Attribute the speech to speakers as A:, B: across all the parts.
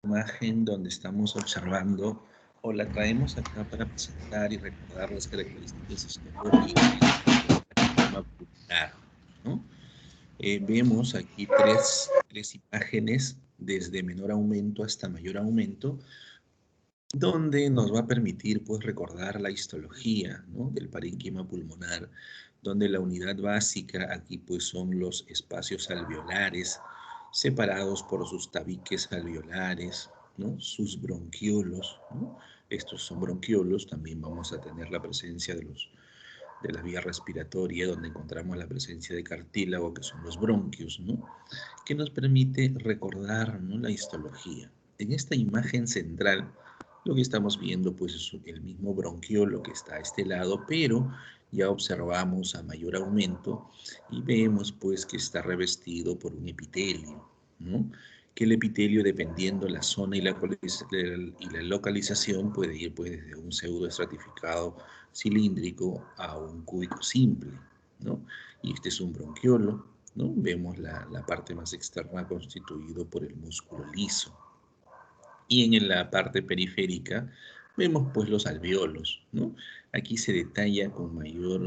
A: Imagen donde estamos observando o la traemos acá para presentar y recordar las características histológicas del parénquima pulmonar, ¿no? Vemos aquí tres imágenes desde menor aumento hasta mayor aumento, donde nos va a permitir pues recordar la histología, ¿no?, del parénquima pulmonar, donde la unidad básica aquí pues son los espacios alveolares separados por sus tabiques alveolares, ¿no?, sus bronquiolos, ¿no? Estos son bronquiolos. También vamos a tener la presencia de la vía respiratoria, donde encontramos la presencia de cartílago, que son los bronquios, ¿no?, que nos permite recordar, ¿no?, la histología. En esta imagen central, lo que estamos viendo pues es el mismo bronquiolo que está a este lado, pero ya observamos a mayor aumento y vemos pues que está revestido por un epitelio, ¿no?, que el epitelio, dependiendo la zona y la localización, puede ir pues desde un pseudoestratificado cilíndrico a un cúbico simple, ¿no? Y este es un bronquiolo, ¿no? Vemos la parte más externa constituido por el músculo liso. Y en la parte periférica vemos pues los alveolos, ¿no? Aquí se detalla con mayor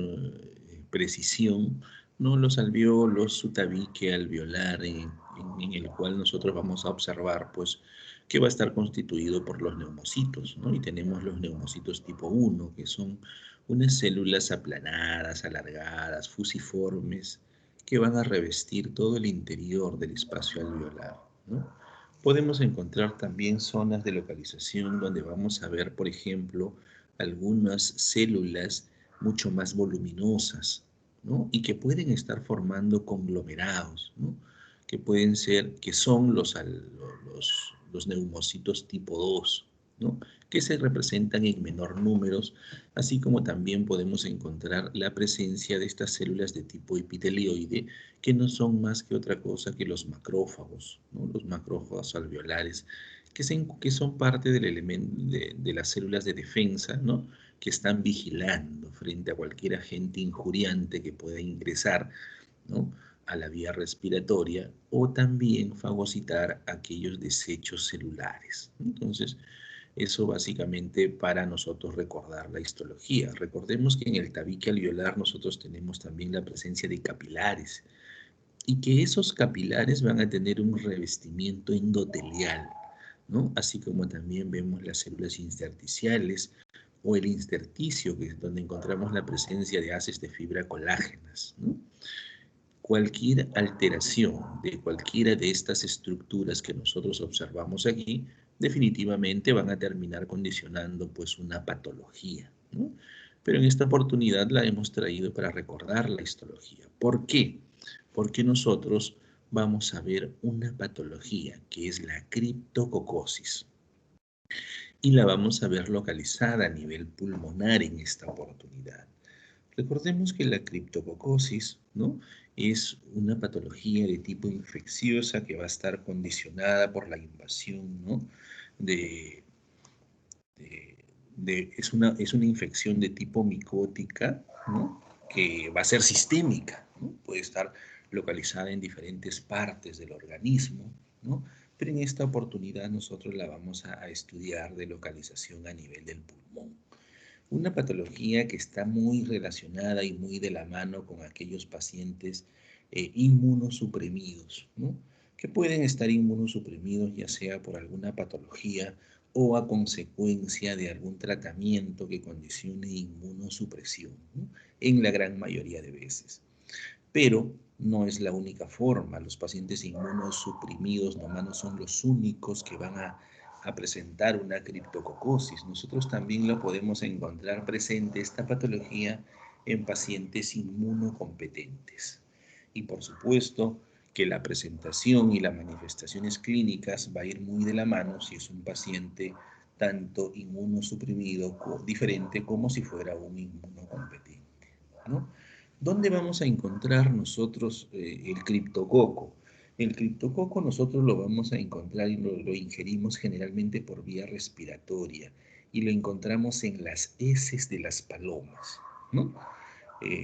A: precisión, ¿no?, los alveolos, su tabique alveolar, en el cual nosotros vamos a observar pues que va a estar constituido por los neumocitos, ¿no? Y tenemos los neumocitos tipo 1, que son unas células aplanadas, alargadas, fusiformes, que van a revestir todo el interior del espacio alveolar, ¿no? Podemos encontrar también zonas de localización donde vamos a ver, por ejemplo, algunas células mucho más voluminosas, ¿no?, y que pueden estar formando conglomerados, ¿no?, que son los neumocitos tipo 2, ¿no?, que se representan en menor números, así como también podemos encontrar la presencia de estas células de tipo epitelioide, que no son más que otra cosa que los macrófagos, ¿no?, los macrófagos alveolares, que son parte del elemento de las células de defensa, ¿no?, que están vigilando frente a cualquier agente injuriante que pueda ingresar, ¿no?, a la vía respiratoria, o también fagocitar aquellos desechos celulares. Entonces, eso básicamente para nosotros recordar la histología. Recordemos que en el tabique alveolar nosotros tenemos también la presencia de capilares, y que esos capilares van a tener un revestimiento endotelial, ¿no?, así como también vemos las células intersticiales o el intersticio, que es donde encontramos la presencia de haces de fibra colágenas, ¿no? Cualquier alteración de cualquiera de estas estructuras que nosotros observamos aquí, definitivamente van a terminar condicionando pues una patología, ¿no? Pero en esta oportunidad la hemos traído para recordar la histología. ¿Por qué? Porque nosotros vamos a ver una patología que es la criptococosis, y la vamos a ver localizada a nivel pulmonar en esta oportunidad. Recordemos que la criptococosis, ¿no?, es una patología de tipo infecciosa que va a estar condicionada por la invasión, ¿no?, de, es una infección de tipo micótica, ¿no?, que va a ser sistémica, ¿no?, puede estar localizada en diferentes partes del organismo, ¿no?, pero en esta oportunidad nosotros la vamos a estudiar de localización a nivel del pulmón. Una patología que está muy relacionada y muy de la mano con aquellos pacientes inmunosuprimidos, ¿no?, que pueden estar inmunosuprimidos ya sea por alguna patología o a consecuencia de algún tratamiento que condicione inmunosupresión, ¿no?, en la gran mayoría de veces. Pero no es la única forma. Los pacientes inmunosuprimidos nomás no son los únicos que van a presentar una criptococosis. Nosotros también lo podemos encontrar presente, esta patología, en pacientes inmunocompetentes. Y por supuesto que la presentación y las manifestaciones clínicas va a ir muy de la mano si es un paciente tanto inmunosuprimido diferente como si fuera un inmunocompetente, ¿no? ¿Dónde vamos a encontrar nosotros el criptococo? El criptococo nosotros lo vamos a encontrar y lo ingerimos generalmente por vía respiratoria, y lo encontramos en las heces de las palomas, ¿no?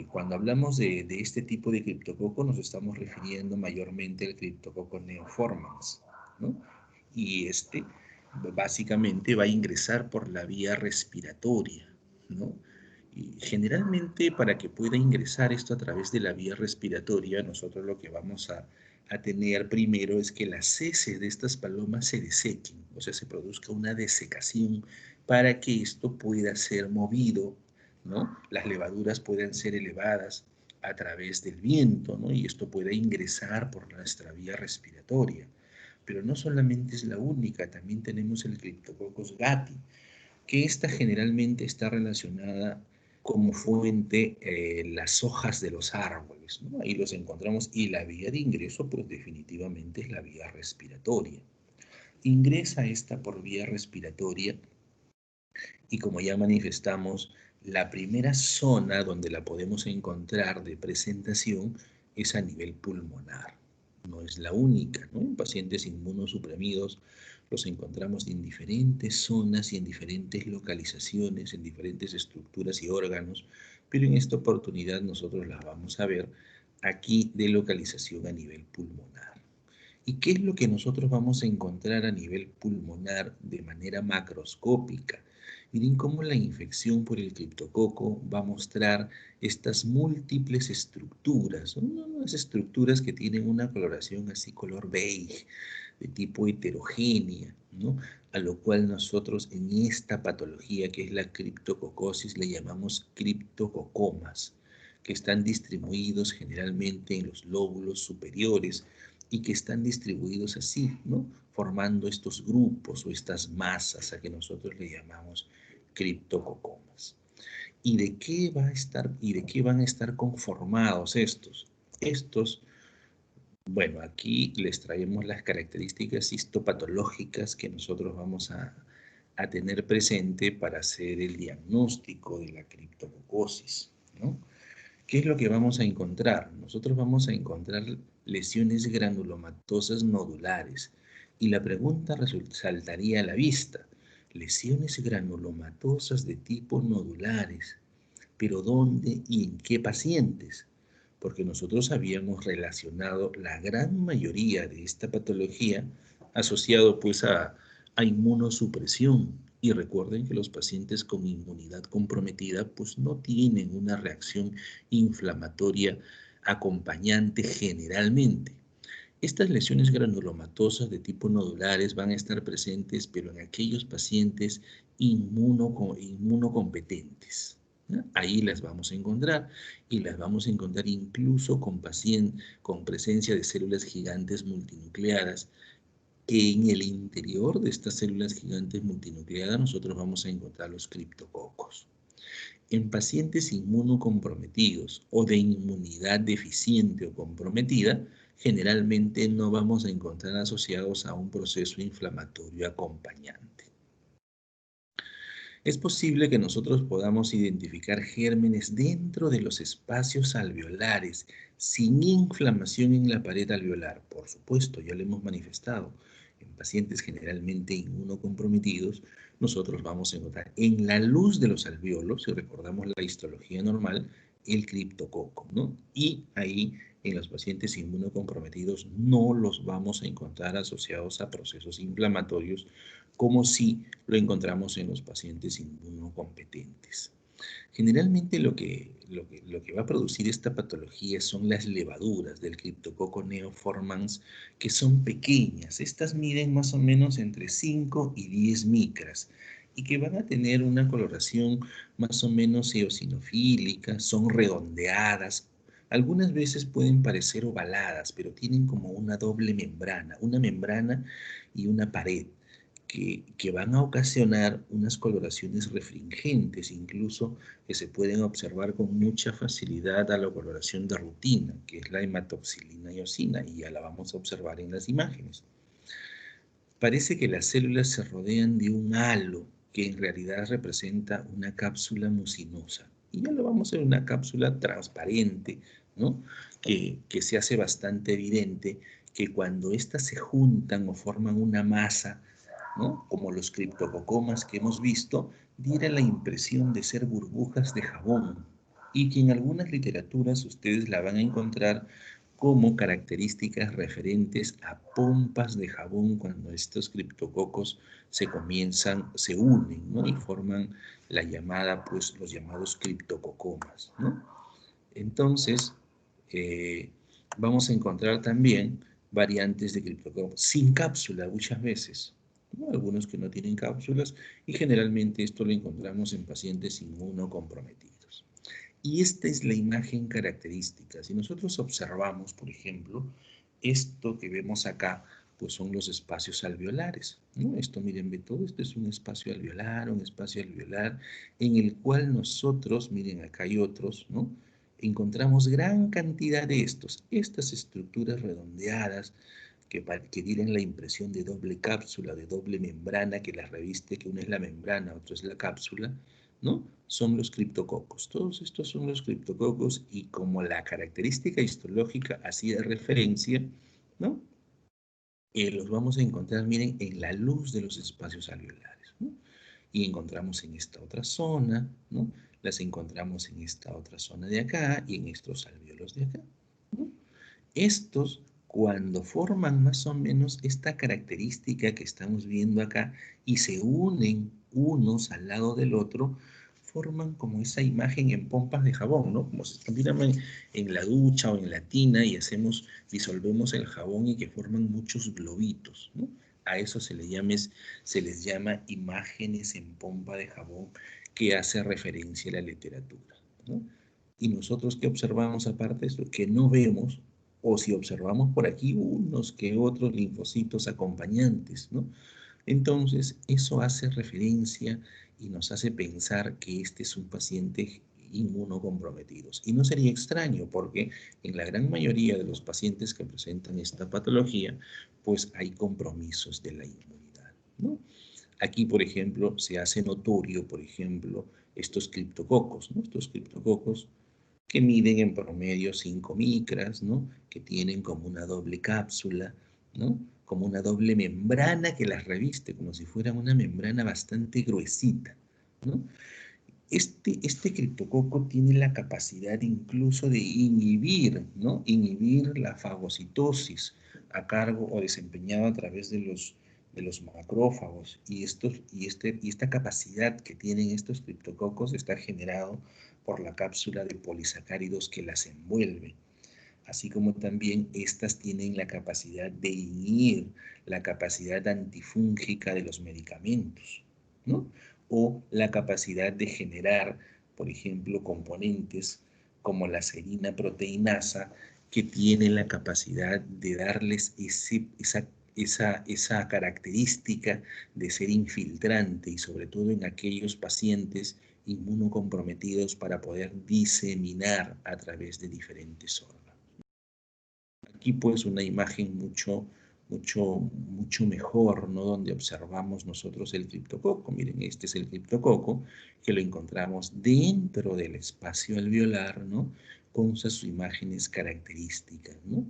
A: Cuando hablamos de este tipo de criptococo nos estamos refiriendo mayormente al criptococo neoformans, ¿no? Y este básicamente va a ingresar por la vía respiratoria, ¿no? Y generalmente para que pueda ingresar esto a través de la vía respiratoria, nosotros lo que vamos a tener primero es que las heces de estas palomas se desequen, o sea, se produzca una desecación para que esto pueda ser movido, ¿no? Las levaduras puedan ser elevadas a través del viento, ¿no? Y esto pueda ingresar por nuestra vía respiratoria. Pero no solamente es la única, también tenemos el Cryptococcus gatti, que esta generalmente está relacionada como fuente las hojas de los árboles, ¿no? Ahí los encontramos y la vía de ingreso pues definitivamente es la vía respiratoria. Ingresa esta por vía respiratoria y como ya manifestamos, la primera zona donde la podemos encontrar de presentación es a nivel pulmonar. No es la única, ¿no? En pacientes inmunosuprimidos los encontramos en diferentes zonas y en diferentes localizaciones, en diferentes estructuras y órganos, pero en esta oportunidad nosotros las vamos a ver aquí de localización a nivel pulmonar. ¿Y qué es lo que nosotros vamos a encontrar a nivel pulmonar de manera macroscópica? Miren cómo la infección por el criptococo va a mostrar estas múltiples estructuras, unas estructuras que tienen una coloración así color beige, de tipo heterogénea, ¿no? A lo cual nosotros en esta patología que es la criptococosis le llamamos criptococomas, que están distribuidos generalmente en los lóbulos superiores y que están distribuidos así, ¿no? Formando estos grupos o estas masas a que nosotros le llamamos criptococomas. ¿Y de qué va a estar y de qué van a estar conformados estos? Estos, bueno, aquí les traemos las características histopatológicas que nosotros vamos a tener presente para hacer el diagnóstico de la criptococosis, ¿no? ¿Qué es lo que vamos a encontrar? Nosotros vamos a encontrar lesiones granulomatosas nodulares y la pregunta saltaría a la vista. Lesiones granulomatosas de tipo nodulares, pero ¿dónde y en qué pacientes? Porque nosotros habíamos relacionado la gran mayoría de esta patología asociado pues a inmunosupresión. Y recuerden que los pacientes con inmunidad comprometida pues no tienen una reacción inflamatoria acompañante generalmente. Estas lesiones granulomatosas de tipo nodulares van a estar presentes, pero en aquellos pacientes inmunocompetentes, ¿no? Ahí las vamos a encontrar y las vamos a encontrar incluso con presencia de células gigantes multinucleadas, que en el interior de estas células gigantes multinucleadas nosotros vamos a encontrar los criptococos. En pacientes inmunocomprometidos o de inmunidad deficiente o comprometida, generalmente no vamos a encontrar asociados a un proceso inflamatorio acompañante. Es posible que nosotros podamos identificar gérmenes dentro de los espacios alveolares sin inflamación en la pared alveolar. Por supuesto, ya lo hemos manifestado. En pacientes generalmente inmunocomprometidos, nosotros vamos a encontrar en la luz de los alveolos, si recordamos la histología normal, el criptococo, ¿no? Y ahí en los pacientes inmunocomprometidos no los vamos a encontrar asociados a procesos inflamatorios como si lo encontramos en los pacientes inmunocompetentes. Generalmente lo que va a producir esta patología son las levaduras del Cryptococcus neoformans, que son pequeñas. Estas miden más o menos entre 5 y 10 micras y que van a tener una coloración más o menos eosinofílica, son redondeadas. Algunas veces pueden parecer ovaladas, pero tienen como una doble membrana, una membrana y una pared que van a ocasionar unas coloraciones refringentes, incluso que se pueden observar con mucha facilidad a la coloración de rutina, que es la hematoxilina eosina, y ya la vamos a observar en las imágenes. Parece que las células se rodean de un halo que en realidad representa una cápsula mucinosa. Y ya lo vamos a ver, una cápsula transparente, ¿no? Que se hace bastante evidente que cuando éstas se juntan o forman una masa, ¿no? Como los criptococomas que hemos visto, diera la impresión de ser burbujas de jabón y que en algunas literaturas ustedes la van a encontrar como características referentes a pompas de jabón cuando estos criptococos se unen, ¿no? Y forman la llamada, pues, los llamados criptococomas, ¿no? Entonces, vamos a encontrar también variantes de criptococos sin cápsula muchas veces, ¿no? Algunos que no tienen cápsulas, y generalmente esto lo encontramos en pacientes inmunocomprometidos. Y esta es la imagen característica. Si nosotros observamos, por ejemplo, esto que vemos acá, pues son los espacios alveolares, ¿no? Esto, miren, ve todo, esto es un espacio alveolar en el cual nosotros, miren, acá hay otros, ¿no? Encontramos gran cantidad de estas estructuras redondeadas que tienen la impresión de doble cápsula, de doble membrana que las reviste, que una es la membrana, otra es la cápsula, ¿no? Son los criptococos. Todos estos son los criptococos y como la característica histológica hacía referencia, ¿no? Los vamos a encontrar, miren, en la luz de los espacios alveolares, ¿no? Y encontramos en esta otra zona, ¿no? Las encontramos en esta otra zona de acá y en estos alvéolos de acá, ¿no? Estos, cuando forman más o menos esta característica que estamos viendo acá y se unen unos al lado del otro, forman como esa imagen en pompas de jabón, ¿no? Como si estuviéramos en la ducha o en la tina y disolvemos el jabón y que forman muchos globitos, ¿no? A eso se les llama imágenes en pompa de jabón, que hace referencia a la literatura, ¿no? Y nosotros, ¿qué observamos aparte de esto? Que no vemos, o si observamos por aquí, unos que otros linfocitos acompañantes, ¿no? Entonces, eso hace referencia y nos hace pensar que este es un paciente inmunocomprometido. Y no sería extraño porque en la gran mayoría de los pacientes que presentan esta patología, pues hay compromisos de la inmunidad, ¿no? Aquí, por ejemplo, se hace notorio, por ejemplo, estos criptococos, ¿no? Estos criptococos que miden en promedio 5 micras, ¿no? Que tienen como una doble cápsula, ¿no? Como una doble membrana que las reviste, como si fuera una membrana bastante gruesita, ¿no? Este criptococo tiene la capacidad incluso de inhibir, ¿no? Inhibir la fagocitosis a cargo o desempeñado a través de los macrófagos. Y esta capacidad que tienen estos criptococos está generado por la cápsula de polisacáridos que las envuelve. Así como también estas tienen la capacidad de inhibir la capacidad antifúngica de los medicamentos, ¿no? O la capacidad de generar, por ejemplo, componentes como la serina proteinasa, que tienen la capacidad de darles esa característica de ser infiltrante, y sobre todo en aquellos pacientes inmunocomprometidos, para poder diseminar a través de diferentes órganos. Aquí pues una imagen mucho mejor, ¿no? Donde observamos nosotros el criptococo. Miren, este es el criptococo, que lo encontramos dentro del espacio alveolar, ¿no? Con sus imágenes características, ¿no?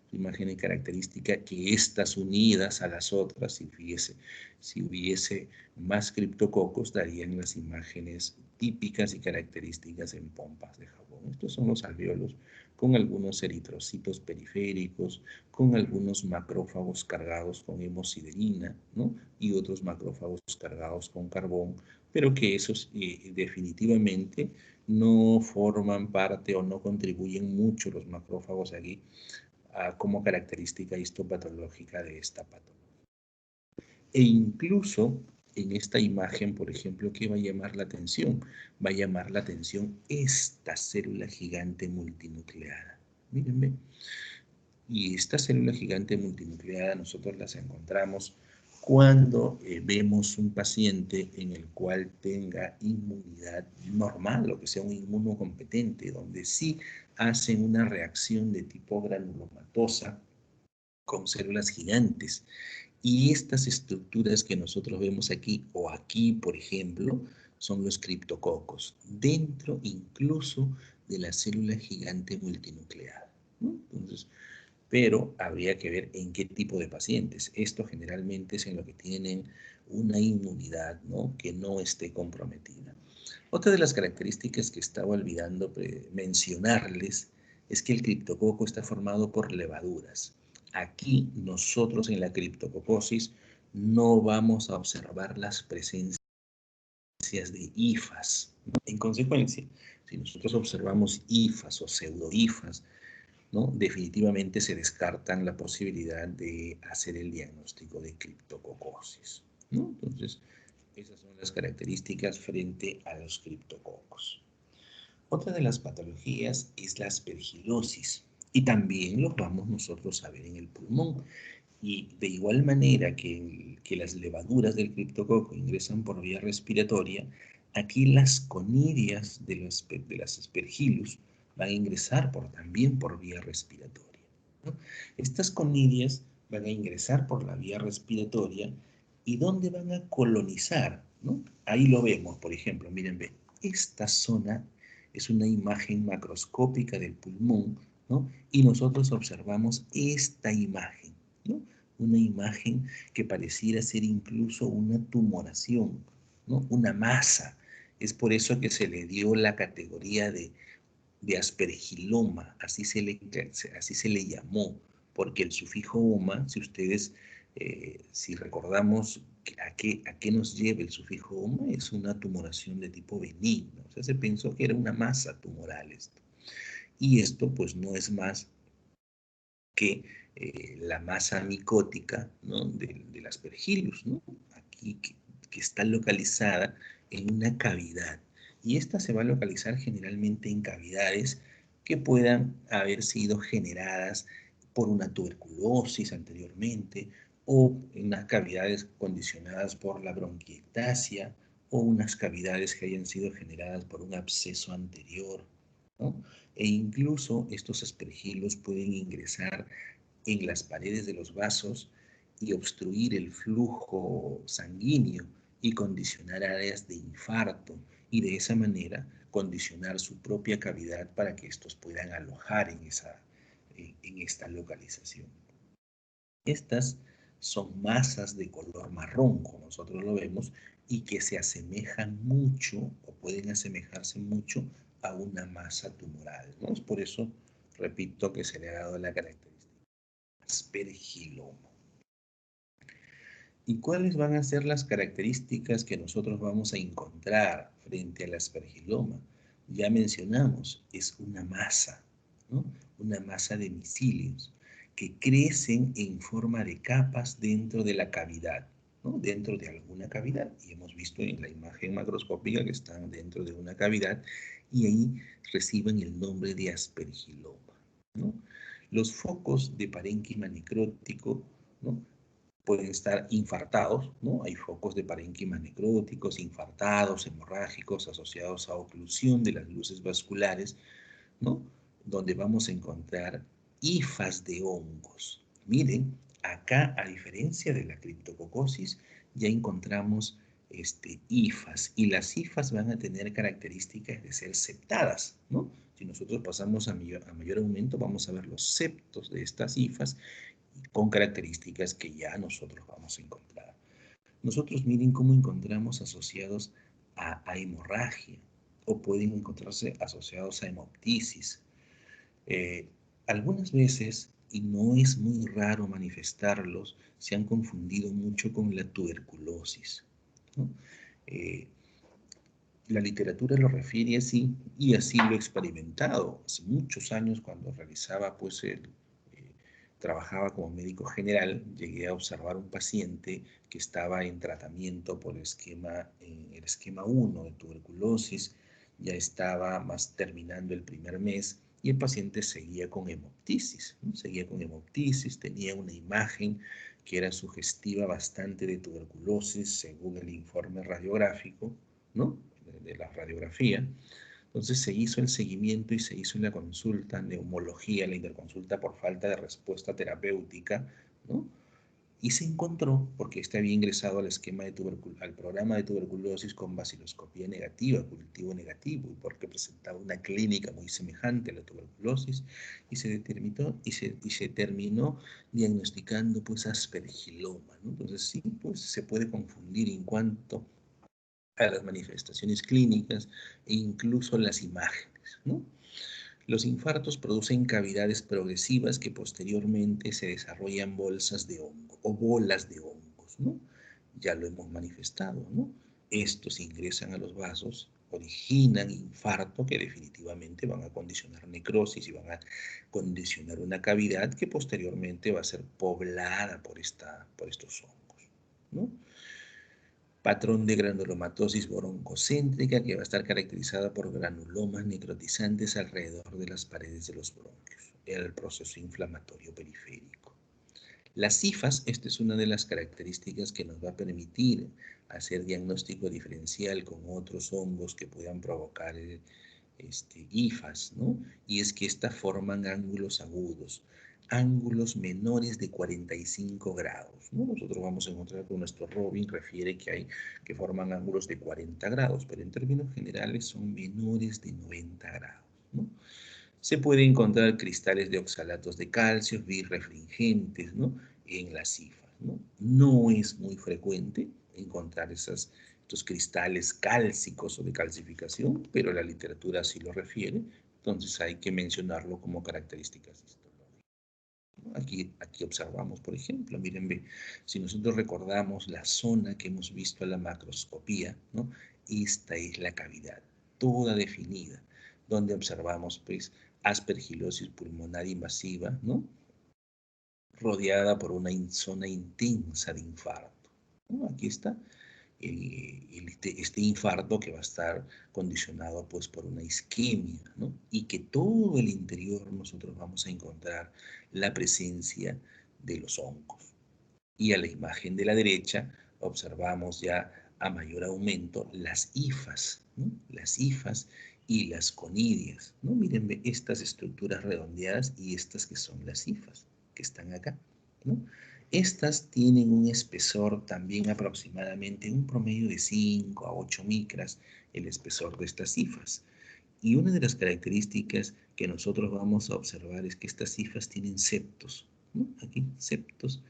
A: Su imagen característica, que estas unidas a las otras, si hubiese más criptococos, darían las imágenes típicas y características en pompas de jabón. Estos son los alvéolos, con algunos eritrocitos periféricos, con algunos macrófagos cargados con hemosiderina, ¿no? Y otros macrófagos cargados con carbón, pero que esos definitivamente no forman parte o no contribuyen mucho los macrófagos aquí como característica histopatológica de esta patología. E incluso en esta imagen, por ejemplo, ¿qué va a llamar la atención? Va a llamar la atención esta célula gigante multinucleada. Mírenme. Y esta célula gigante multinucleada nosotros las encontramos cuando vemos un paciente en el cual tenga inmunidad normal, o que sea un inmunocompetente, donde sí hacen una reacción de tipo granulomatosa con células gigantes. Y estas estructuras que nosotros vemos aquí, o aquí, por ejemplo, son los criptococos, dentro incluso de la célula gigante multinucleada, ¿no? Entonces, pero habría que ver en qué tipo de pacientes. Esto generalmente es en lo que tienen una inmunidad, ¿no? Que no esté comprometida. Otra de las características que estaba olvidando mencionarles es que el criptococo está formado por levaduras. Aquí nosotros en la criptococosis no vamos a observar las presencias de hifas. En consecuencia, si nosotros observamos hifas o pseudohifas, ¿no? Definitivamente se descartan la posibilidad de hacer el diagnóstico de criptococosis, ¿no? Entonces, esas son las características frente a los criptococos. Otra de las patologías es la aspergilosis y también lo vamos nosotros a ver en el pulmón. Y de igual manera que las levaduras del criptococo ingresan por vía respiratoria, aquí las conidias de las aspergillus van a ingresar también por vía respiratoria, ¿no? Estas conidias van a ingresar por la vía respiratoria y ¿dónde van a colonizar? ¿No? Ahí lo vemos, por ejemplo, miren, ve, esta zona es una imagen macroscópica del pulmón, ¿no? Y nosotros observamos esta imagen, ¿no? Una imagen que pareciera ser incluso una tumoración, ¿no? Una masa. Es por eso que se le dio la categoría de aspergiloma, así se le llamó, porque el sufijo oma, si ustedes, si recordamos a qué nos lleva el sufijo oma, es una tumoración de tipo benigno. O sea, se pensó que era una masa tumoral esto. Y esto pues no es más que la masa micótica, ¿no? del aspergillus, ¿no? Aquí que está localizada en una cavidad. Y esta se va a localizar generalmente en cavidades que puedan haber sido generadas por una tuberculosis anteriormente o en unas cavidades condicionadas por la bronquiectasia o unas cavidades que hayan sido generadas por un absceso anterior, ¿no? E incluso estos aspergillus pueden ingresar en las paredes de los vasos y obstruir el flujo sanguíneo y condicionar áreas de infarto y de esa manera condicionar su propia cavidad para que estos puedan alojar en esta localización. Estas son masas de color marrón, como nosotros lo vemos, y que se asemejan mucho o pueden asemejarse mucho a una masa tumoral, ¿no? Es por eso, repito, que se le ha dado la característica aspergiloma. ¿Y cuáles van a ser las características que nosotros vamos a encontrar frente al aspergiloma? Ya mencionamos, es una masa, ¿no? Una masa de micelios que crecen en forma de capas dentro de la cavidad, ¿no? Dentro de alguna cavidad. Y hemos visto en la imagen macroscópica que están dentro de una cavidad y ahí reciben el nombre de aspergiloma, ¿no? Los focos de parénquima necrótico, ¿no? Pueden estar infartados, ¿no? Hay focos de parénquima necróticos, infartados, hemorrágicos, asociados a oclusión de las luces vasculares, ¿no? Donde vamos a encontrar hifas de hongos. Miren, acá, a diferencia de la criptococosis, ya encontramos hifas, y las hifas van a tener características de ser septadas, ¿no? Si nosotros pasamos a mayor aumento, vamos a ver los septos de estas hifas con características que ya nosotros vamos a encontrar. Nosotros miren cómo encontramos asociados a hemorragia o pueden encontrarse asociados a hemoptisis. Algunas veces, y no es muy raro manifestarlos, se han confundido mucho con la tuberculosis, ¿no? La literatura lo refiere así y así lo he experimentado hace muchos años cuando realizaba pues trabajaba como médico general. Llegué a observar un paciente que estaba en tratamiento por el esquema 1 de tuberculosis, ya estaba más terminando el primer mes y el paciente seguía con hemoptisis, ¿no? Seguía con hemoptisis, tenía una imagen que era sugestiva bastante de tuberculosis según el informe radiográfico, ¿no? De la radiografía. Entonces se hizo el seguimiento y se hizo la consulta, neumología, la interconsulta por falta de respuesta terapéutica, ¿no? Y se encontró, porque había ingresado al programa de tuberculosis con baciloscopía negativa, cultivo negativo, y porque presentaba una clínica muy semejante a la tuberculosis, y se determinó y se terminó diagnosticando pues aspergiloma, ¿no? Entonces sí, pues se puede confundir en cuanto a las manifestaciones clínicas e incluso las imágenes, ¿no? Los infartos producen cavidades progresivas que posteriormente se desarrollan bolsas de hongo o bolas de hongos, ¿no? Ya lo hemos manifestado, ¿no? Estos ingresan a los vasos, originan infarto que definitivamente van a condicionar necrosis y van a condicionar una cavidad que posteriormente va a ser poblada por estos hongos, ¿no? Patrón de granulomatosis broncocéntrica que va a estar caracterizada por granulomas necrotizantes alrededor de las paredes de los bronquios, el proceso inflamatorio periférico. Las cifas, esta es una de las características que nos va a permitir hacer diagnóstico diferencial con otros hongos que puedan provocar IFAS, ¿no? Y es que estas forman ángulos agudos, ángulos menores de 45 grados, ¿no? Nosotros vamos a encontrar que nuestro Robin refiere que forman ángulos de 40 grados, pero en términos generales son menores de 90 grados, ¿no? Se puede encontrar cristales de oxalatos de calcio birrefringentes, ¿no? En las cifas, ¿no? No es muy frecuente encontrar estos cristales cálcicos o de calcificación, pero la literatura sí lo refiere, entonces hay que mencionarlo como características histológicas, ¿no? Aquí observamos, por ejemplo, miren, si nosotros recordamos la zona que hemos visto en la macroscopía, ¿no? Esta es la cavidad, toda definida, donde observamos, pues, aspergilosis pulmonar invasiva, ¿no? Rodeada por una zona intensa de infarto, ¿no? Aquí está este infarto que va a estar condicionado pues por una isquemia, ¿no? Y que todo el interior nosotros vamos a encontrar la presencia de los hongos. Y a la imagen de la derecha observamos ya a mayor aumento las hifas, ¿no? Las hifas y las conidias, ¿no? Miren estas estructuras redondeadas y estas que son las hifas, que están acá, ¿no? Estas tienen un espesor también aproximadamente, un promedio de 5 a 8 micras, el espesor de estas hifas. Y una de las características que nosotros vamos a observar es que estas hifas tienen septos, ¿no? Aquí septos,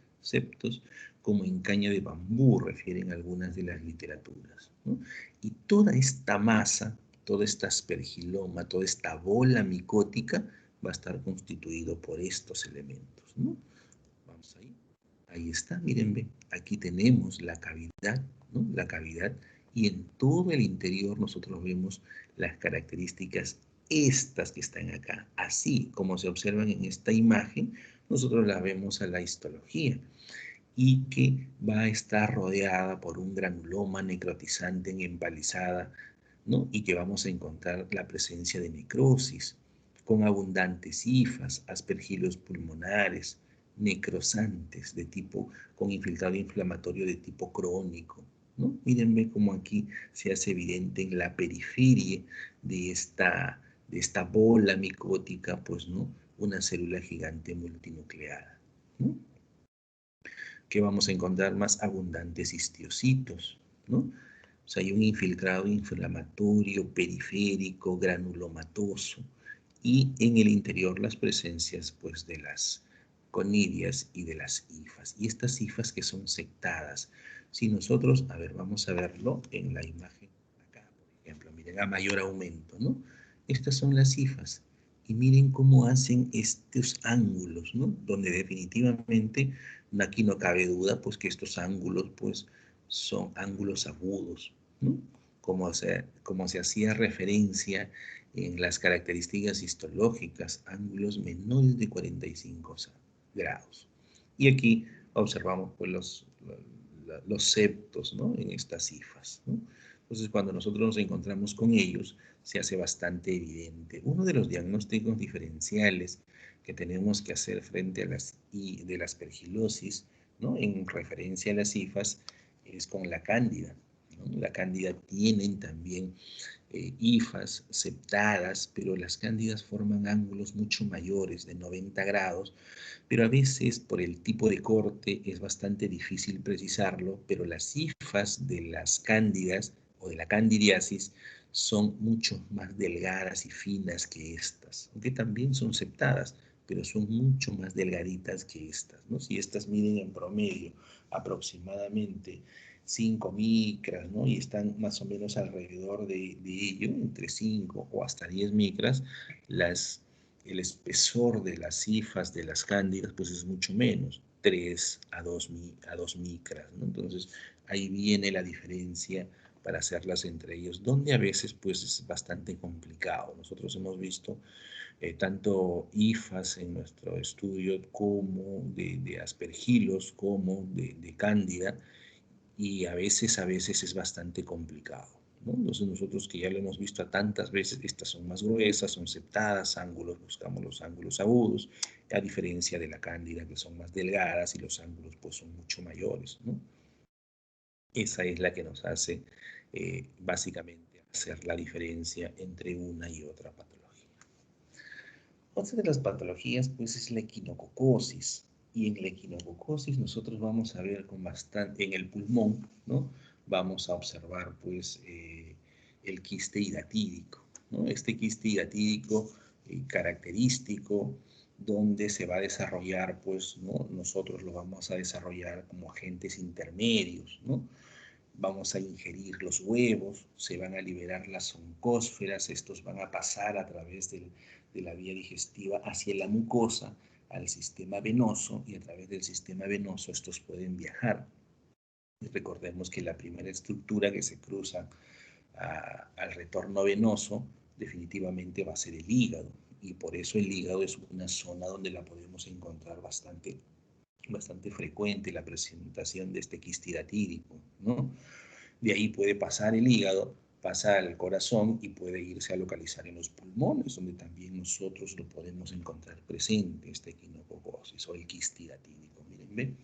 A: como en caña de bambú, refieren algunas de las literaturas, ¿no? Y toda esta masa, toda esta aspergiloma, toda esta bola micótica va a estar constituido por estos elementos, ¿no? Vamos ahí. Ahí está, miren, ven, aquí tenemos la cavidad, ¿no? La cavidad, y en todo el interior nosotros vemos las características estas que están acá. Así como se observan en esta imagen, nosotros las vemos a la histología y que va a estar rodeada por un granuloma necrotizante en empalizada, ¿no? Y que vamos a encontrar la presencia de necrosis con abundantes hifas, aspergilos pulmonares, necrosantes de tipo, con infiltrado inflamatorio de tipo crónico, ¿no? Mírenme cómo aquí se hace evidente en la periferia de esta bola micótica, pues, ¿no? Una célula gigante multinucleada, ¿no? Que vamos a encontrar más abundantes histiocitos, ¿no? O sea, hay un infiltrado inflamatorio, periférico, granulomatoso, y en el interior las presencias, pues, de las conidias y de las hifas. Y estas hifas que son sectadas. Si nosotros, a ver, vamos a verlo en la imagen acá, por ejemplo, miren, a mayor aumento, ¿no? Estas son las hifas. Y miren cómo hacen estos ángulos, ¿no? Donde definitivamente aquí no cabe duda, pues que estos ángulos, pues, son ángulos agudos, ¿no? Como se hacía referencia en las características histológicas, ángulos menores de 45 grados. Y aquí observamos pues, los septos, ¿no? En estas cifras, ¿no? Entonces, cuando nosotros nos encontramos con ellos, se hace bastante evidente. Uno de los diagnósticos diferenciales que tenemos que hacer frente a de la aspergilosis, ¿no? En referencia a las hifas, es con la cándida, ¿no? La cándida tienen también hifas septadas, pero las cándidas forman ángulos mucho mayores, de 90 grados, pero a veces por el tipo de corte es bastante difícil precisarlo, pero las hifas de las cándidas o de la candidiasis son mucho más delgadas y finas que estas, aunque también son septadas, pero son mucho más delgaditas que estas, ¿no? Si estas miden en promedio aproximadamente 5 micras, ¿no? Y están más o menos alrededor de ello, entre 5 o hasta 10 micras, las el espesor de las hifas de las cándidas pues es mucho menos, 3 a 2 micras, ¿no? Entonces ahí viene la diferencia para hacerlas entre ellos, donde a veces pues es bastante complicado. Nosotros hemos visto tanto hifas en nuestro estudio como de aspergilos como de cándida, y a veces es bastante complicado, ¿no? Entonces nosotros que ya lo hemos visto a tantas veces, estas son más gruesas, son septadas, ángulos, buscamos los ángulos agudos, a diferencia de la cándida que son más delgadas y los ángulos pues son mucho mayores, ¿no? Esa es la que nos hace básicamente hacer la diferencia entre una y otra patología. Otra de las patologías pues es la equinococosis. Y en la equinococosis nosotros vamos a ver con bastante, en el pulmón, ¿no? Vamos a observar pues el quiste hidatídico, ¿no? Este quiste hidatídico característico, donde se va a desarrollar pues, ¿no? Nosotros lo vamos a desarrollar como agentes intermedios, ¿no? Vamos a ingerir los huevos, se van a liberar las oncósferas, estos van a pasar a través de la vía digestiva hacia la mucosa, al sistema venoso, y a través del sistema venoso estos pueden viajar. Y recordemos que la primera estructura que se cruza al retorno venoso definitivamente va a ser el hígado, y por eso el hígado es una zona donde la podemos encontrar bastante frecuente, la presentación de este quiste hidatídico, ¿no? De ahí puede pasar el hígado, pasa al corazón y puede irse a localizar en los pulmones, donde también nosotros lo podemos encontrar presente, este equinococosis o el quiste hidatídico. Miren, ¿ven?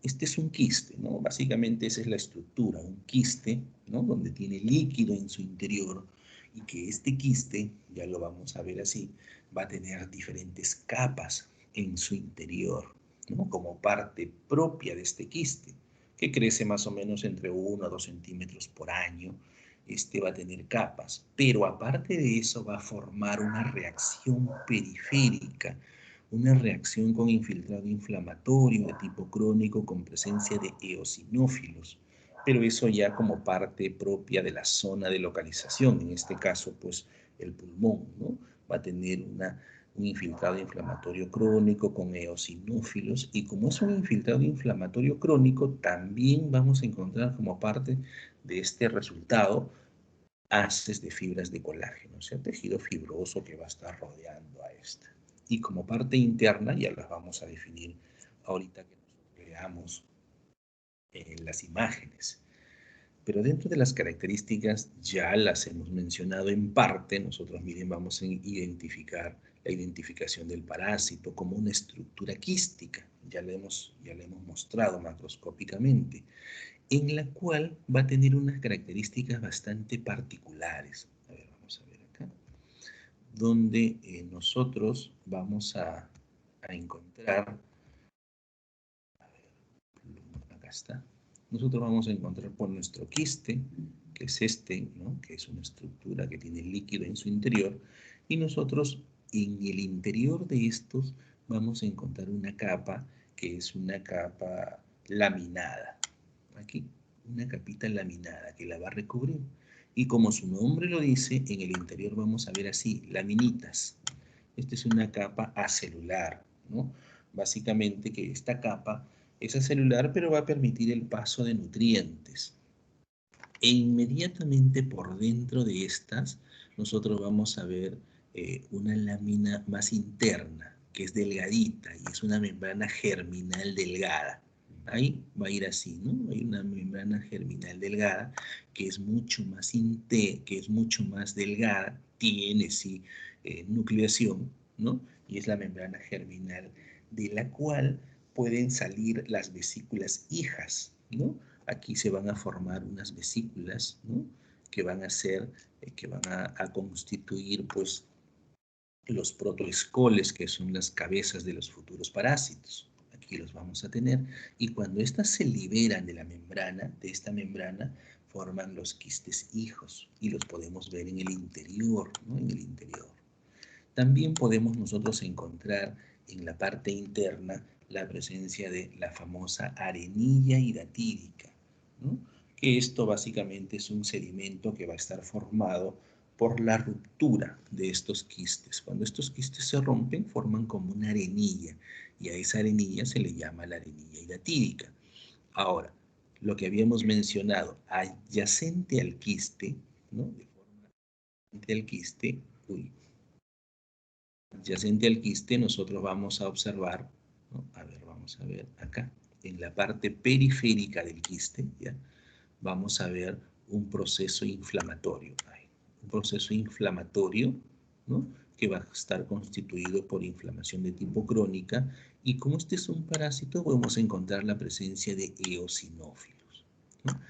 A: Este es un quiste, ¿no? Básicamente esa es la estructura, un quiste, ¿no? Donde tiene líquido en su interior, y que este quiste, ya lo vamos a ver así, va a tener diferentes capas en su interior, ¿no? Como parte propia de este quiste, que crece más o menos entre 1 a 2 centímetros por año. Este va a tener capas, pero aparte de eso va a formar una reacción periférica, una reacción con infiltrado inflamatorio de tipo crónico con presencia de eosinófilos, pero eso ya como parte propia de la zona de localización, en este caso pues el pulmón, ¿no? Va a tener un infiltrado inflamatorio crónico con eosinófilos, y como es un infiltrado inflamatorio crónico, también vamos a encontrar como parte de este resultado haces de fibras de colágeno, o sea, tejido fibroso que va a estar rodeando a esta. Y como parte interna, ya las vamos a definir ahorita que nosotros veamos las imágenes. Pero dentro de las características ya las hemos mencionado en parte. Nosotros, miren, vamos a identificar la identificación del parásito como una estructura quística. Ya le hemos mostrado macroscópicamente, en la cual va a tener unas características bastante particulares. A ver, vamos a ver acá, donde nosotros vamos a encontrar, a ver, acá está, nosotros vamos a encontrar por nuestro quiste, que es este, ¿no? Que es una estructura que tiene líquido en su interior, y nosotros en el interior de estos vamos a encontrar una capa que es una capa laminada. Aquí, una capita laminada que la va a recubrir. Y como su nombre lo dice, en el interior vamos a ver así, laminitas. Esta es una capa acelular, ¿no? Básicamente que esta capa es acelular, pero va a permitir el paso de nutrientes. E inmediatamente por dentro de estas, nosotros vamos a ver una lámina más interna, que es delgadita, y es una membrana germinal delgada. Ahí va a ir así, ¿no? Hay una membrana germinal delgada que es mucho más delgada, tiene sí nucleación, ¿no? Y es la membrana germinal, de la cual pueden salir las vesículas hijas, ¿no? Aquí se van a formar unas vesículas, ¿no? Que van a ser, que van a constituir pues los protoescoles, que son las cabezas de los futuros parásitos. Aquí los vamos a tener, y cuando éstas se liberan de la membrana, de esta membrana, forman los quistes hijos, y los podemos ver en el interior, ¿no? En el interior. También podemos nosotros encontrar en la parte interna la presencia de la famosa arenilla hidatídica, ¿no? Que esto básicamente es un sedimento que va a estar formado por la ruptura de estos quistes. Cuando estos quistes se rompen, forman como una arenilla, y a esa arenilla se le llama la arenilla hidatídica. Ahora, lo que habíamos mencionado, adyacente al quiste, ¿no? De forma adyacente al quiste, adyacente al quiste, nosotros vamos a observar, ¿no? A ver, vamos a ver acá, en la parte periférica del quiste, ¿ya? Vamos a ver un proceso inflamatorio. Un proceso inflamatorio, ¿no? Que va a estar constituido por inflamación de tipo crónica, y como este es un parásito, podemos encontrar la presencia de eosinófilos, ¿no?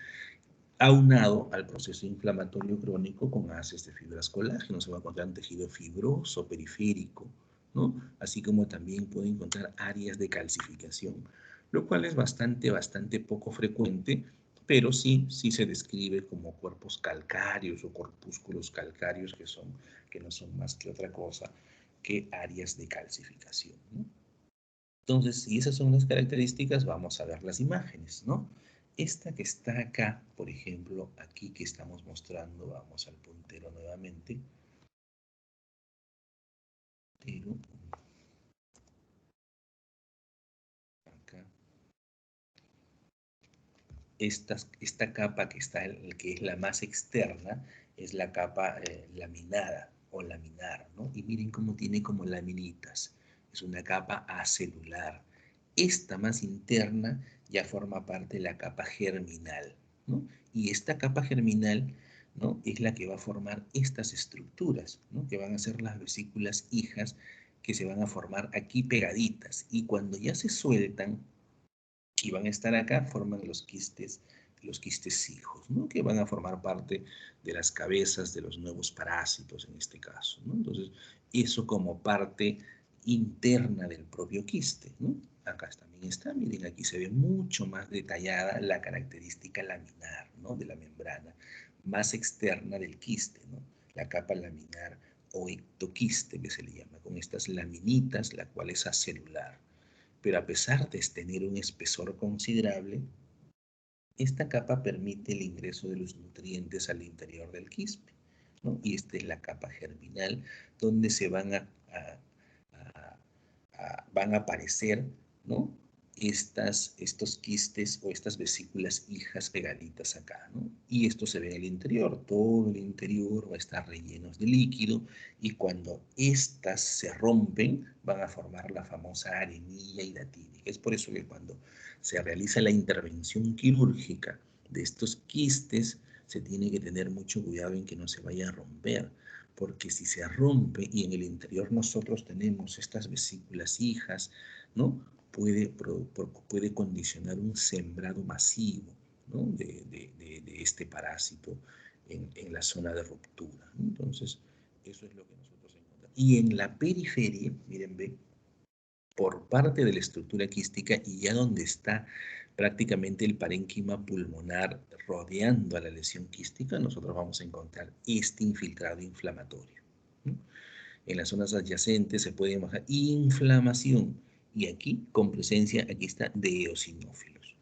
A: Aunado al proceso inflamatorio crónico con haces de fibras colágeno, se va a encontrar un tejido fibroso periférico, ¿no? Así como también puede encontrar áreas de calcificación, lo cual es bastante poco frecuente, pero sí se describe como cuerpos calcáreos o corpúsculos calcáreos que no son más que otra cosa que áreas de calcificación, ¿no? Entonces, si esas son las características, vamos a ver las imágenes, ¿no? Esta que está acá, por ejemplo, aquí que estamos mostrando, vamos al puntero nuevamente. Pero, acá. Esta capa que está, que es la más externa, es la capa laminada o laminar, ¿no? Y miren cómo tiene como laminitas. Es una capa acelular. Esta más interna ya forma parte de la capa germinal, ¿no? Y esta capa germinal, ¿no? Es la que va a formar estas estructuras, ¿no? Que van a ser las vesículas hijas que se van a formar aquí pegaditas. Y cuando ya se sueltan, y van a estar acá, forman los quistes hijos, ¿no? Que van a formar parte de las cabezas de los nuevos parásitos en este caso, ¿no? Entonces, eso como parte interna del propio quiste, ¿no? Acá también está, miren, aquí se ve mucho más detallada la característica laminar, ¿no? De la membrana, más externa del quiste, ¿no? La capa laminar o ectoquiste, que se le llama, con estas laminitas, la cual es acelular. Pero a pesar de tener un espesor considerable, esta capa permite el ingreso de los nutrientes al interior del quispe, ¿no? Y esta es la capa germinal, donde se van van a aparecer, ¿no? Estos quistes o estas vesículas hijas pegaditas acá, ¿no? Y esto se ve en el interior, todo el interior va a estar rellenos de líquido, y cuando estas se rompen van a formar la famosa arenilla hidatídica. Es por eso que cuando se realiza la intervención quirúrgica de estos quistes, se tiene que tener mucho cuidado en que no se vaya a romper, porque si se rompe y en el interior nosotros tenemos estas vesículas hijas, ¿no? Puede condicionar un sembrado masivo, ¿no? de este parásito en la zona de ruptura, ¿no? Entonces, eso es lo que nosotros encontramos. Y en la periferia, miren, ve, por parte de la estructura quística y ya donde está prácticamente el parénquima pulmonar rodeando a la lesión quística, nosotros vamos a encontrar este infiltrado inflamatorio, ¿no? En las zonas adyacentes se puede imaginar inflamación, y aquí con presencia, aquí está, de eosinófilos,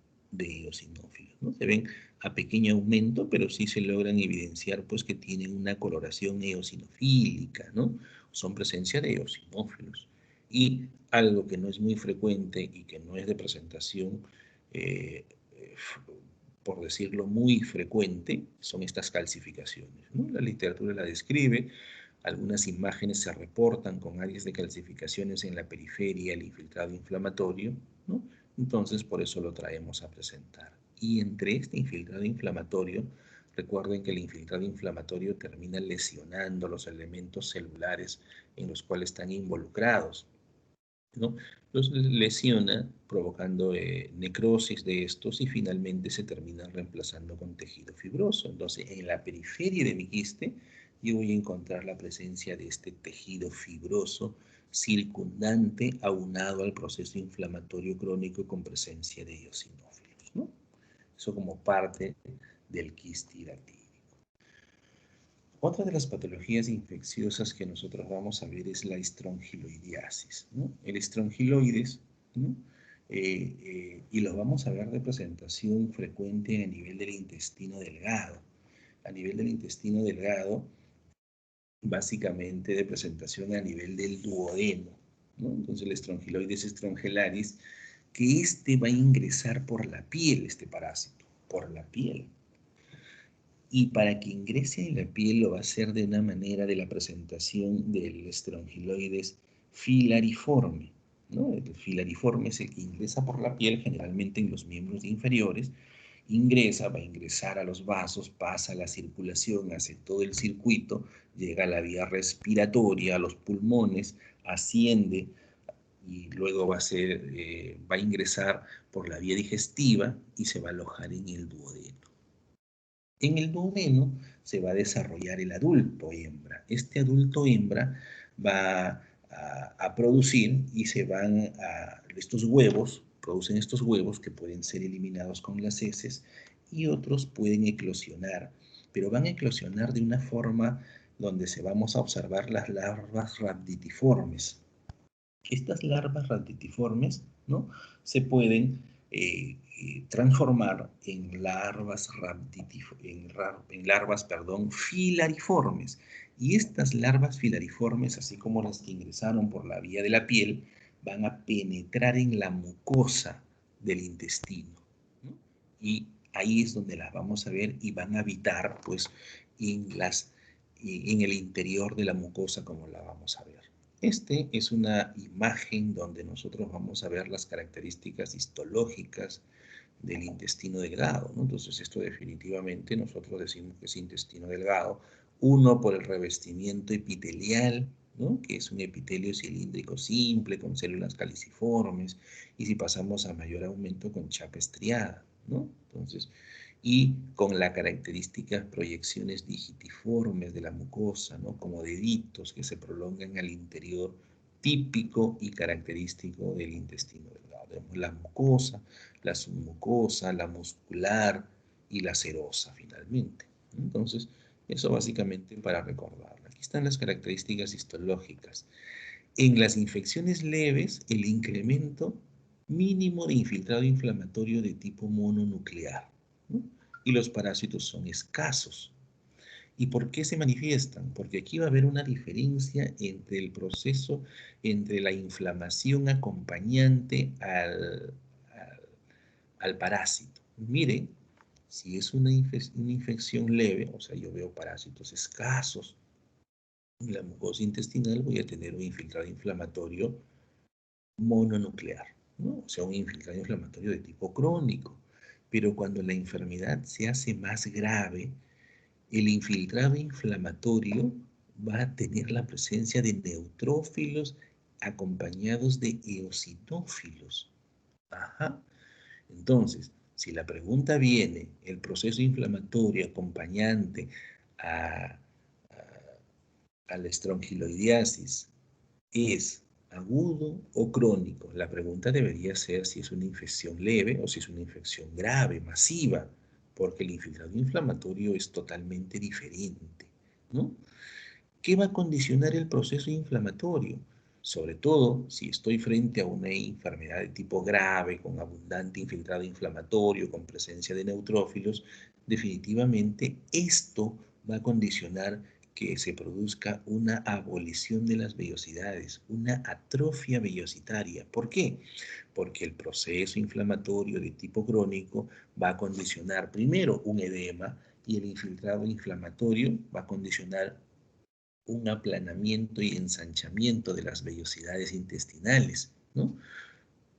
A: ¿no? Se ven a pequeño aumento, pero sí se logran evidenciar pues que tienen una coloración eosinofílica, ¿no? Son presencia de eosinófilos. Y algo que no es muy frecuente y que no es de presentación, eh, por decirlo, muy frecuente, son estas calcificaciones, ¿no? La literatura la describe, algunas imágenes se reportan con áreas de calcificaciones en la periferia, el infiltrado inflamatorio, ¿no? Entonces, por eso lo traemos a presentar. Y entre este infiltrado inflamatorio, recuerden que el infiltrado inflamatorio termina lesionando los elementos celulares en los cuales están involucrados, ¿no? Los lesiona provocando necrosis de estos, y finalmente se terminan reemplazando con tejido fibroso. Entonces, en la periferia de mi quiste, yo voy a encontrar la presencia de este tejido fibroso circundante aunado al proceso inflamatorio crónico con presencia de eosinófilos, ¿no? Eso como parte del quiste hidatídico. Otra de las patologías infecciosas que nosotros vamos a ver es la estrongiloidiasis, ¿no? El estrongiloides, ¿no? Y lo vamos a ver de presentación frecuente a nivel del intestino delgado. A nivel del intestino delgado, básicamente de presentación a nivel del duodeno, ¿no? Entonces el Strongyloides strongelaris, que va a ingresar por la piel, este parásito, por la piel. Y para que ingrese en la piel lo va a hacer de una manera de la presentación del Strongyloides filariforme, ¿no? El filariforme es el que ingresa por la piel, generalmente en los miembros inferiores, va a ingresar a los vasos, pasa la circulación, hace todo el circuito, llega a la vía respiratoria, a los pulmones, asciende y luego va a ingresar por la vía digestiva y se va a alojar en el duodeno. En el duodeno se va a desarrollar el adulto hembra. Este adulto hembra va a producir y estos huevos, producen estos huevos que pueden ser eliminados con las heces y otros pueden eclosionar, pero van a eclosionar de una forma donde vamos a observar las larvas rhabditiformes. Estas larvas rhabditiformes, ¿no? Se pueden transformar en larvas, filariformes. Y estas larvas filariformes, así como las que ingresaron por la vía de la piel, van a penetrar en la mucosa del intestino, ¿no? Y ahí es donde las vamos a ver y van a habitar, pues, en el interior de la mucosa, como la vamos a ver. Es una imagen donde nosotros vamos a ver las características histológicas del intestino delgado, ¿no? Entonces, esto definitivamente nosotros decimos que es intestino delgado, uno por el revestimiento epitelial, ¿no? Que es un epitelio cilíndrico simple con células caliciformes, y si pasamos a mayor aumento con chapa estriada, ¿no? Entonces, y con las características proyecciones digitiformes de la mucosa, ¿no? Como deditos que se prolongan al interior, típico y característico del intestino delgado. Tenemos la mucosa, la submucosa, la muscular y la serosa finalmente. Entonces, eso básicamente para recordarla. Aquí están las características histológicas. En las infecciones leves, el incremento mínimo de infiltrado inflamatorio de tipo mononuclear, ¿no? Y los parásitos son escasos. ¿Y por qué se manifiestan? Porque aquí va a haber una diferencia entre el proceso, entre la inflamación acompañante al parásito. Miren, si es una infección leve, o sea, yo veo parásitos escasos en la mucosa intestinal, voy a tener un infiltrado inflamatorio mononuclear, ¿no? O sea, un infiltrado inflamatorio de tipo crónico. Pero cuando la enfermedad se hace más grave, el infiltrado inflamatorio va a tener la presencia de neutrófilos acompañados de eosinófilos. Ajá. Entonces, si la pregunta viene, el proceso inflamatorio acompañante a, a la estrongiloidiasis es agudo o crónico, la pregunta debería ser si es una infección leve o si es una infección grave, masiva, porque el infiltrado inflamatorio es totalmente diferente, ¿no? ¿Qué va a condicionar el proceso inflamatorio? Sobre todo si estoy frente a una enfermedad de tipo grave, con abundante infiltrado inflamatorio, con presencia de neutrófilos, definitivamente esto va a condicionar que se produzca una abolición de las vellosidades, una atrofia vellositaria. ¿Por qué? Porque el proceso inflamatorio de tipo crónico va a condicionar primero un edema y el infiltrado inflamatorio va a condicionar un aplanamiento y ensanchamiento de las vellosidades intestinales, ¿no?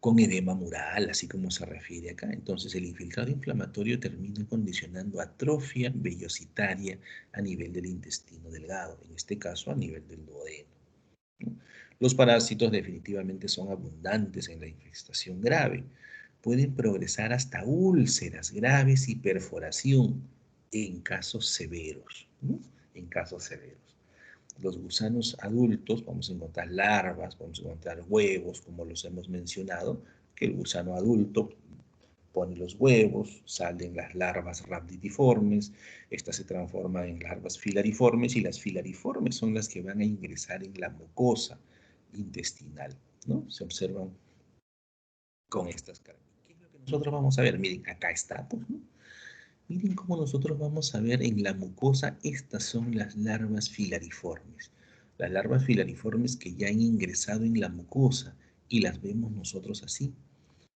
A: Con edema mural, así como se refiere acá. Entonces, el infiltrado inflamatorio termina condicionando atrofia vellositaria a nivel del intestino delgado, en este caso a nivel del duodeno, ¿no? Los parásitos definitivamente son abundantes en la infestación grave. Pueden progresar hasta úlceras graves y perforación en casos severos, ¿no? En casos severos. Los gusanos adultos, vamos a encontrar larvas, vamos a encontrar huevos, como los hemos mencionado, que el gusano adulto pone los huevos, salen las larvas rhabditiformes, estas se transforman en larvas filariformes y las filariformes son las que van a ingresar en la mucosa intestinal, ¿no? Se observan con estas características. ¿Qué es lo que nosotros vamos a ver? Miren, acá está, pues, ¿no? Miren cómo nosotros vamos a ver en la mucosa, estas son las larvas filariformes. Las larvas filariformes que ya han ingresado en la mucosa y las vemos nosotros así.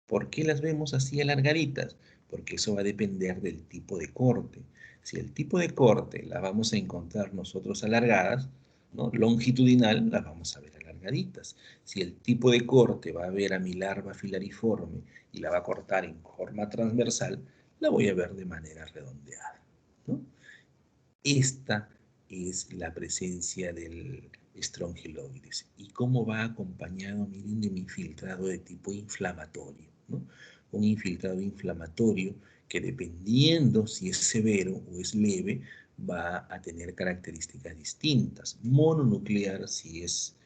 A: ¿Por qué las vemos así alargaditas? Porque eso va a depender del tipo de corte. Si el tipo de corte la vamos a encontrar nosotros alargadas, ¿no? Longitudinal, las vamos a ver alargaditas. Si el tipo de corte va a ver a mi larva filariforme y la va a cortar en forma transversal, la voy a ver de manera redondeada, ¿no? Esta es la presencia del estrongiloides. ¿Y cómo va acompañado? Miren, de un infiltrado de tipo inflamatorio, ¿no? Un infiltrado inflamatorio que, dependiendo si es severo o es leve, va a tener características distintas. Mononuclear si es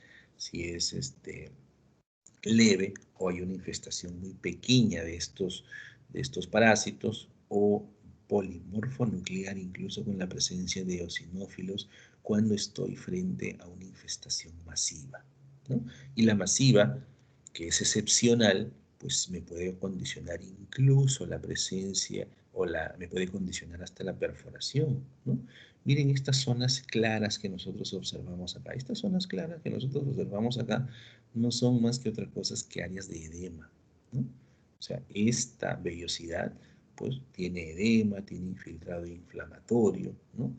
A: leve o hay una infestación muy pequeña de estos parásitos, o polimorfonuclear, incluso con la presencia de eosinófilos, cuando estoy frente a una infestación masiva, ¿no? Y la masiva, que es excepcional, pues me puede condicionar incluso la presencia me puede condicionar hasta la perforación, ¿no? Miren estas zonas claras que nosotros observamos acá. Estas zonas claras que nosotros observamos acá no son más que otras cosas que áreas de edema, ¿no? O sea, esta vellosidad pues tiene edema, tiene infiltrado inflamatorio, ¿no?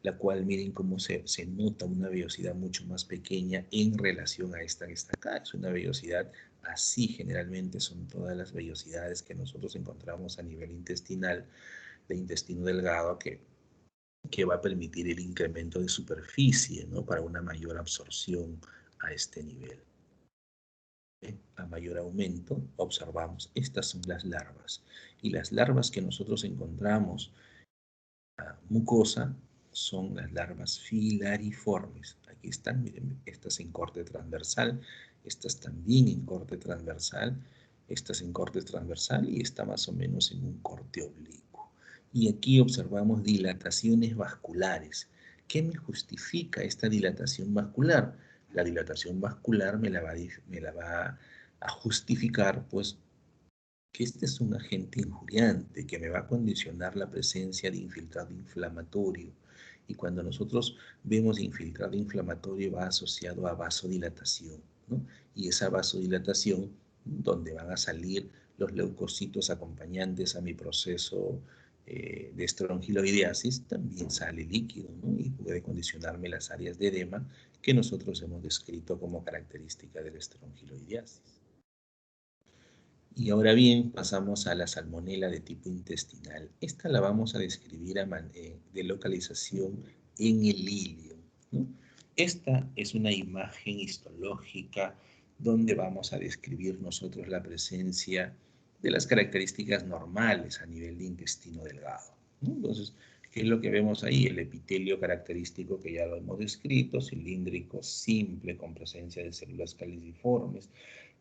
A: La cual, miren cómo se nota una vellosidad mucho más pequeña en relación a esta que está acá. Es una vellosidad así, generalmente son todas las vellosidades que nosotros encontramos a nivel intestinal, de intestino delgado, que va a permitir el incremento de superficie, ¿no? Para una mayor absorción a este nivel. A mayor aumento, observamos, estas son las larvas. Y las larvas que nosotros encontramos en la mucosa son las larvas filariformes. Aquí están, miren, estas en corte transversal, estas también en corte transversal, estas en corte transversal y esta más o menos en un corte oblicuo. Y aquí observamos dilataciones vasculares. ¿Qué me justifica esta dilatación vascular? La dilatación vascular me la va a justificar, pues, que este es un agente injuriante que me va a condicionar la presencia de infiltrado inflamatorio. Y cuando nosotros vemos infiltrado inflamatorio, va asociado a vasodilatación, ¿no? Y esa vasodilatación, donde van a salir los leucocitos acompañantes a mi proceso de estrongiloideasis, también sale líquido, ¿no? Y puede condicionarme las áreas de edema que nosotros hemos descrito como característica de la estrongiloideasis. Y ahora bien, pasamos a la salmonela de tipo intestinal. Esta la vamos a describir de localización en el ilio, ¿no? Esta es una imagen histológica donde vamos a describir nosotros la presencia de las características normales a nivel de intestino delgado, ¿no? Entonces, ¿qué es lo que vemos ahí? El epitelio característico que ya lo hemos descrito, cilíndrico, simple, con presencia de células caliciformes.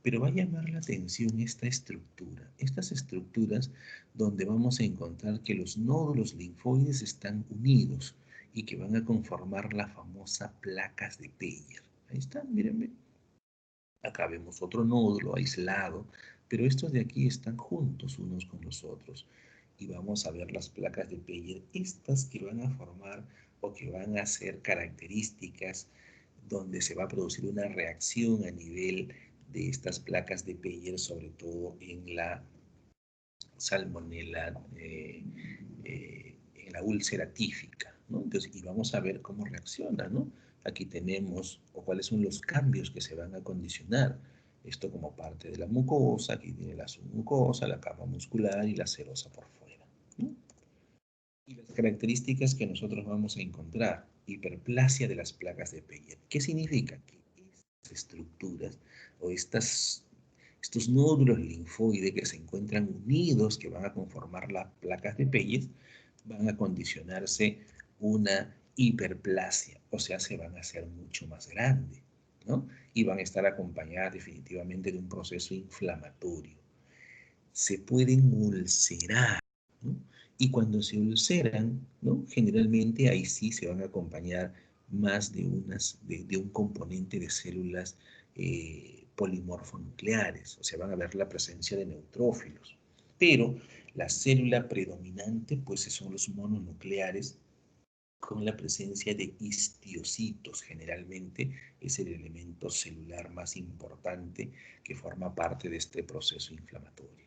A: Pero va a llamar la atención esta estructura, estas estructuras donde vamos a encontrar que los nódulos linfoides están unidos y que van a conformar la famosa placas de Peyer. Ahí están, miren. Acá vemos otro nódulo aislado, pero estos de aquí están juntos unos con los otros. Y vamos a ver las placas de Peyer, estas que van a formar o que van a ser características donde se va a producir una reacción a nivel de estas placas de Peyer, sobre todo en la salmonela, en la úlcera tífica, ¿no? Entonces, y vamos a ver cómo reacciona, ¿no? Aquí tenemos, o cuáles son los cambios que se van a condicionar. Esto como parte de la mucosa, aquí tiene la submucosa, la capa muscular y la serosa por fuera, ¿no? Y las características que nosotros vamos a encontrar: hiperplasia de las placas de Peyer. ¿Qué significa? Que estas estructuras o estos nódulos linfoides que se encuentran unidos, que van a conformar las placas de Peyer, van a condicionarse una hiperplasia, o sea, se van a hacer mucho más grandes, ¿no? Y van a estar acompañadas definitivamente de un proceso inflamatorio. Se pueden ulcerar, ¿no? Y cuando se ulceran, ¿no? Generalmente ahí sí se van a acompañar más de un componente de células polimorfonucleares, o sea, van a ver la presencia de neutrófilos. Pero La célula predominante, pues son los mononucleares, con la presencia de histiocitos. Generalmente es el elemento celular más importante que forma parte de este proceso inflamatorio.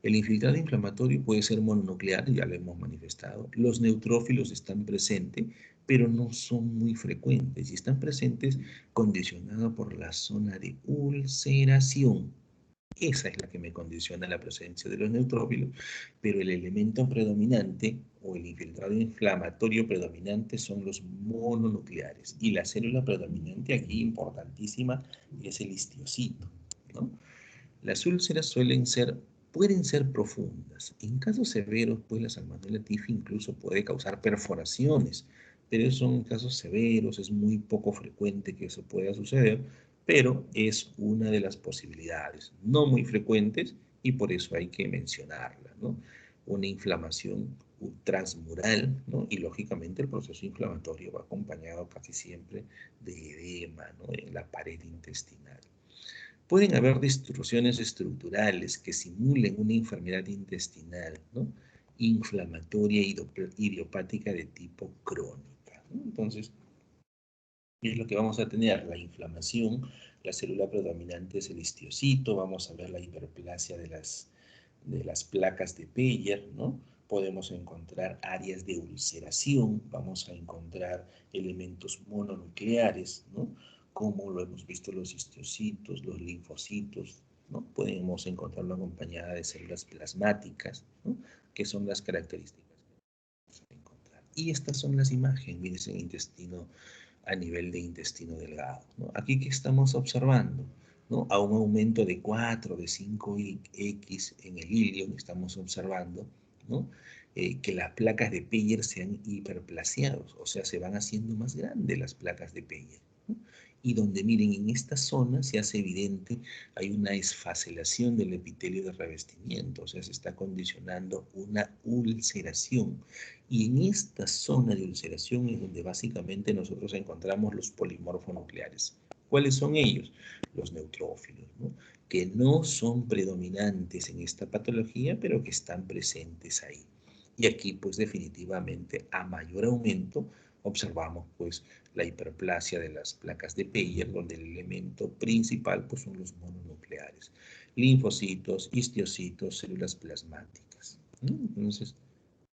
A: El infiltrado inflamatorio puede ser mononuclear, ya lo hemos manifestado. Los neutrófilos están presentes, pero no son muy frecuentes y están presentes condicionados por la zona de ulceración. Esa es la que me condiciona la presencia de los neutrófilos, pero el elemento predominante o el infiltrado inflamatorio predominante son los mononucleares. Y la célula predominante aquí, importantísima, es el histiocito, ¿no? Las úlceras pueden ser profundas. En casos severos, pues la Salmonella Typhi incluso puede causar perforaciones, pero esos son casos severos, es muy poco frecuente que eso pueda suceder, pero es una de las posibilidades, no muy frecuentes, y por eso hay que mencionarla, ¿no? Una inflamación transmural, ¿no? Y lógicamente el proceso inflamatorio va acompañado casi siempre de edema, ¿no? En la pared intestinal. Pueden haber distorsiones estructurales que simulen una enfermedad intestinal, ¿no? Inflamatoria idiopática de tipo crónica, ¿no? Entonces, ¿qué es lo que vamos a tener? La inflamación, la célula predominante es el histiocito, vamos a ver la hiperplasia de las placas de Peyer, ¿no? Podemos encontrar áreas de ulceración, vamos a encontrar elementos mononucleares, ¿no? Como lo hemos visto los histiocitos, los linfocitos, ¿no? Podemos encontrarlo acompañada de células plasmáticas, ¿no? Que son las características que vamos a encontrar. Y estas son las imágenes, miren, en intestino, a nivel de intestino delgado, ¿no? Aquí que estamos observando, ¿no? A un aumento de 4, de 5x en el ilion, estamos observando, ¿no? Que las placas de Peyer se han hiperplaciado, o sea, se van haciendo más grandes las placas de Peyer, ¿no? Y donde miren, en esta zona se hace evidente, hay una esfacelación del epitelio de revestimiento, o sea, se está condicionando una ulceración. Y en esta zona de ulceración es donde básicamente nosotros encontramos los polimorfonucleares. ¿Cuáles son ellos? Los neutrófilos, ¿no? Que no son predominantes en esta patología, pero que están presentes ahí. Y aquí, pues definitivamente, a mayor aumento, observamos pues la hiperplasia de las placas de Peyer, donde el elemento principal pues son los mononucleares, linfocitos, histiocitos, células plasmáticas, ¿no? Entonces,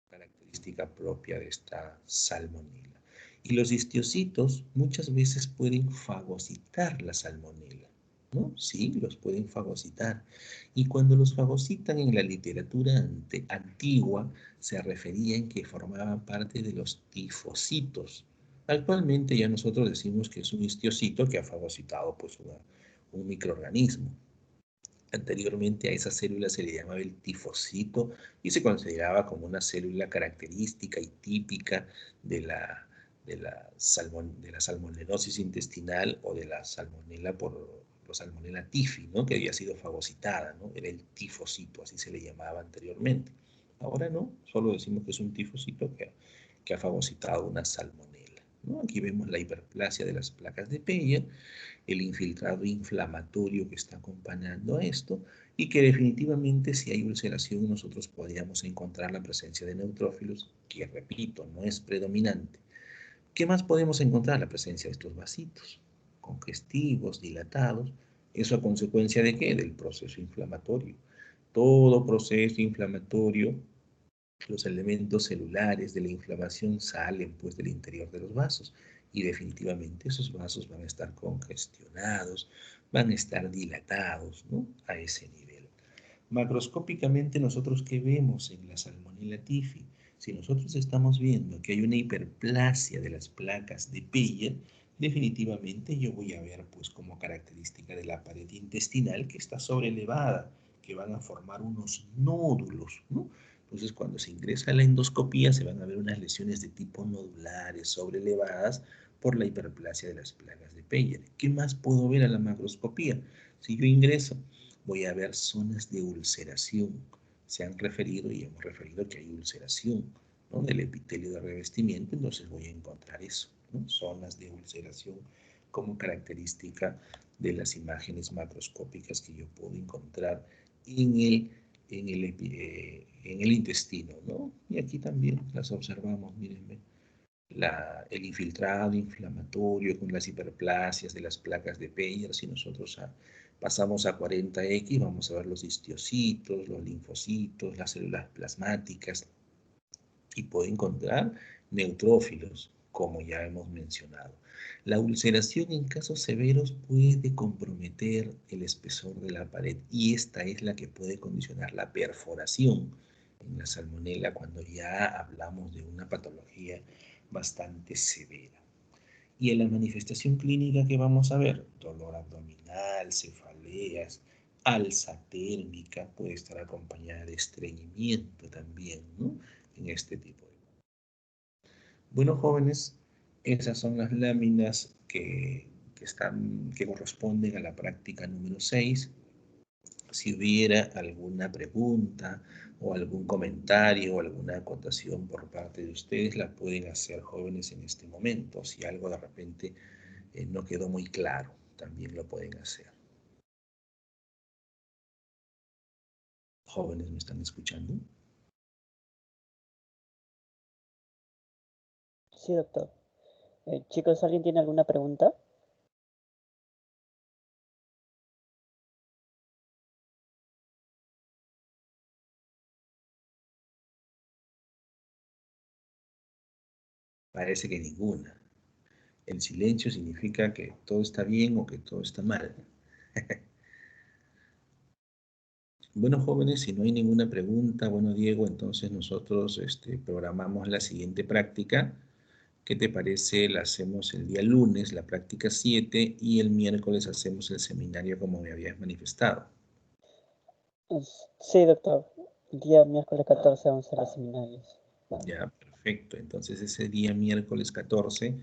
A: característica propia de esta salmonela. Y los histiocitos muchas veces pueden fagocitar la salmonela, ¿no? Sí, los pueden fagocitar. Y cuando los fagocitan en la literatura antigua, se referían que formaban parte de los tifocitos. Actualmente ya nosotros decimos que es un histiocito que ha fagocitado pues un microorganismo. Anteriormente a esa célula se le llamaba el tifocito y se consideraba como una célula característica y típica de la salmonellosis intestinal o de la salmonela salmonella typhi, ¿no? Que había sido fagocitada, ¿no? Era el tifocito, así se le llamaba anteriormente. Ahora no, solo decimos que es un tifocito que ha fagocitado una salmonela, ¿no? Aquí vemos la hiperplasia de las placas de Peyer, el infiltrado inflamatorio que está acompañando a esto, y que definitivamente si hay ulceración nosotros podríamos encontrar la presencia de neutrófilos, que repito, no es predominante. ¿Qué más podemos encontrar? La presencia de estos vasitos congestivos, dilatados. ¿Eso a consecuencia de qué? Del proceso inflamatorio. Todo proceso inflamatorio, los elementos celulares de la inflamación salen pues del interior de los vasos y definitivamente esos vasos van a estar congestionados, van a estar dilatados, ¿no? A ese nivel. Macroscópicamente nosotros, ¿qué vemos en la Salmonella Typhi? Si nosotros estamos viendo que hay una hiperplasia de las placas de Peyer, definitivamente yo voy a ver pues como característica de la pared intestinal que está sobrelevada, que van a formar unos nódulos, ¿no? Entonces, cuando se ingresa a la endoscopía, se van a ver unas lesiones de tipo nodulares sobrelevadas por la hiperplasia de las placas de Peyer. ¿Qué más puedo ver a la macroscopía? Si yo ingreso, voy a ver zonas de ulceración. Se han referido y hemos referido que hay ulceración, ¿no? Del epitelio de revestimiento, entonces voy a encontrar eso, ¿no? Zonas de ulceración como característica de las imágenes macroscópicas que yo puedo encontrar en el en el intestino, ¿no? Y aquí también las observamos, mírenme. El infiltrado inflamatorio con las hiperplasias de las placas de Peyer. Si nosotros pasamos a 40X, vamos a ver los histiocitos, los linfocitos, las células plasmáticas, y puede encontrar neutrófilos, como ya hemos mencionado. La ulceración en casos severos puede comprometer el espesor de la pared, y esta es la que puede condicionar la perforación en la salmonela cuando ya hablamos de una patología bastante severa. Y en la manifestación clínica que vamos a ver, dolor abdominal, cefaleas, alza térmica, puede estar acompañada de estreñimiento también, ¿no? En este tipo de... Bueno, jóvenes, esas son las láminas que corresponden a la práctica número 6. Si hubiera alguna pregunta o algún comentario o alguna acotación por parte de ustedes, la pueden hacer, jóvenes, en este momento. Si algo de repente no quedó muy claro, también lo pueden hacer. Jóvenes, ¿me están escuchando?
B: Sí, doctor. Chicos, ¿alguien tiene alguna pregunta?
A: Parece que ninguna. El silencio significa que todo está bien o que todo está mal. Bueno, jóvenes, si no hay ninguna pregunta, bueno, Diego, entonces nosotros programamos la siguiente práctica. ¿Qué te parece? La hacemos el día lunes, la práctica 7, y el miércoles hacemos el seminario como me habías manifestado.
B: Sí, doctor. El día miércoles 14 vamos a los seminarios.
A: Ya, perfecto. Entonces ese día miércoles 14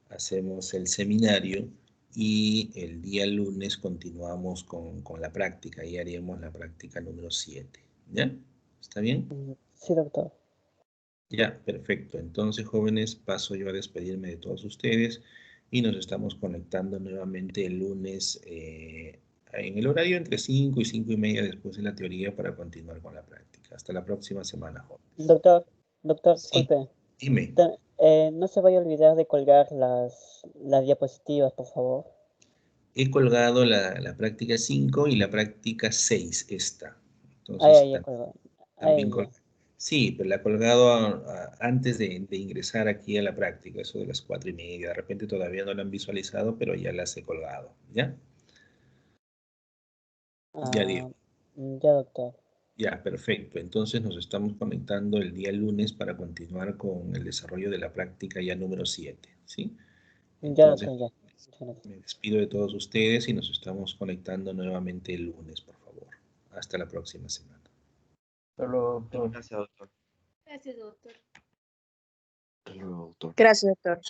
A: hacemos el seminario y el día lunes continuamos con la práctica y haríamos la práctica número 7. ¿Ya? ¿Está bien?
B: Sí, doctor.
A: Ya, perfecto. Entonces, jóvenes, paso yo a despedirme de todos ustedes y nos estamos conectando nuevamente el lunes en el horario entre 5 y 5 y media después de la teoría para continuar con la práctica. Hasta la próxima semana, jóvenes.
B: Doctor,
A: Sí,
B: disculpe.
A: dime.
B: No se vaya a olvidar de colgar las diapositivas, por favor.
A: He colgado la práctica 5 y la práctica 6 esta. Entonces,
B: Ahí ya colgó.
A: también
B: Ahí ya.
A: sí, pero la he colgado antes de ingresar aquí a la práctica, eso de las 4 y media. De repente todavía no la han visualizado, pero ya las he colgado. ¿Ya? Ya, Diego.
B: Ya, doctor.
A: Ya, perfecto. Entonces nos estamos conectando el día lunes para continuar con el desarrollo de la práctica ya número 7, ¿sí?
B: Ya,
A: Entonces,
B: doctor, ya. Muchas gracias.
A: me despido de todos ustedes y nos estamos conectando nuevamente el lunes, por favor. Hasta la próxima semana.
C: Hasta luego, doctor.
D: Gracias, doctor.
E: Gracias, doctor.
D: Hasta luego, doctor.
E: Gracias, doctor.